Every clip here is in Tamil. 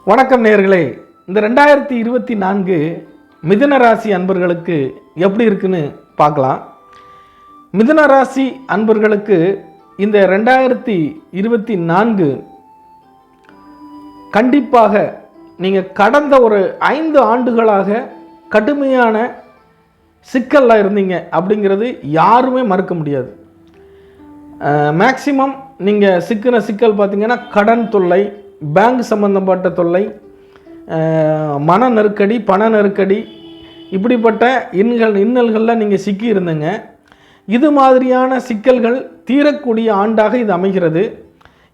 வணக்கம் நேயர்களே. இந்த 2024 மிதுன ராசி அன்பர்களுக்கு எப்படி இருக்குன்னு பார்க்கலாம். மிதுன ராசி அன்பர்களுக்கு இந்த 2024 கண்டிப்பாக நீங்கள் கடந்த ஒரு 5 ஆண்டுகளாக கடுமையான சிக்கலில் இருந்தீங்க அப்படிங்கிறது யாருமே மறுக்க முடியாது. மேக்சிமம் நீங்கள் சிக்கின சிக்கல் பார்த்தீங்கன்னா கடன் தொல்லை, பேங்க் சம்பந்தப்பட்ட தொல்லை, மன நெருக்கடி, பண நெருக்கடி, இப்படிப்பட்ட இன்னல்களில் நீங்கள் சிக்கி இருந்தீங்க. இது மாதிரியான சிக்கல்கள் தீரக்கூடிய ஆண்டாக இது அமைகிறது.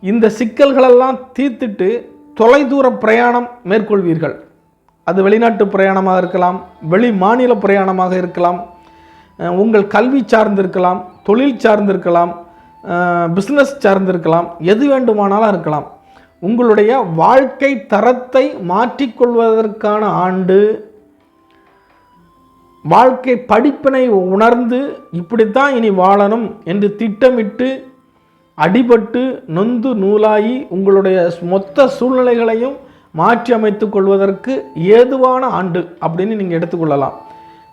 இந்த சிக்கல்களெல்லாம் தீர்த்துட்டு தொலைதூர பிரயாணம் மேற்கொள்வீர்கள். அது வெளிநாட்டு பிரயாணமாக இருக்கலாம், வெளி மாநில பிரயாணமாக இருக்கலாம், உங்கள் கல்வி சார்ந்திருக்கலாம், தொழில் சார்ந்திருக்கலாம், பிஸ்னஸ் சார்ந்திருக்கலாம், எது வேண்டுமானாலும் இருக்கலாம். உங்களுடைய வாழ்க்கை தரத்தை மாற்றிக்கொள்வதற்கான ஆண்டு. வாழ்க்கை படிப்பினை உணர்ந்து இப்படித்தான் இனி வாழணும் என்று திட்டமிட்டு அடிபட்டு நொந்து நூலாகி உங்களுடைய மொத்த சூழ்நிலைகளையும் மாற்றி அமைத்து கொள்வதற்கு ஏதுவான ஆண்டு அப்படின்னு நீங்கள் எடுத்துக்கொள்ளலாம்.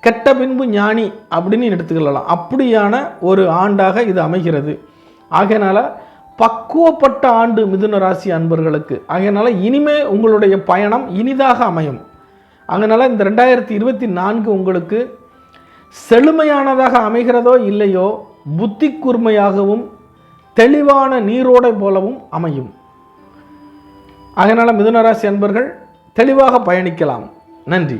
கெட்ட பின்பு ஞானி அப்படின்னு எடுத்துக்கொள்ளலாம். அப்படியான ஒரு ஆண்டாக இது அமைகிறது. ஆகையினால பக்குவப்பட்ட ஆண்டு மிதுன ராசி அன்பர்களுக்கு. ஆகையினால இனிமே உங்களுடைய பயணம் இனிதாக அமையும். அதனால் இந்த 2024 உங்களுக்கு செழுமையானதாக அமைகிறதோ இல்லையோ, புத்தி கூர்மையாகவும் தெளிவான நீரோடை போலவும் அமையும். அதனால் மிதுன ராசி அன்பர்கள் தெளிவாக பயணிக்கலாம். நன்றி.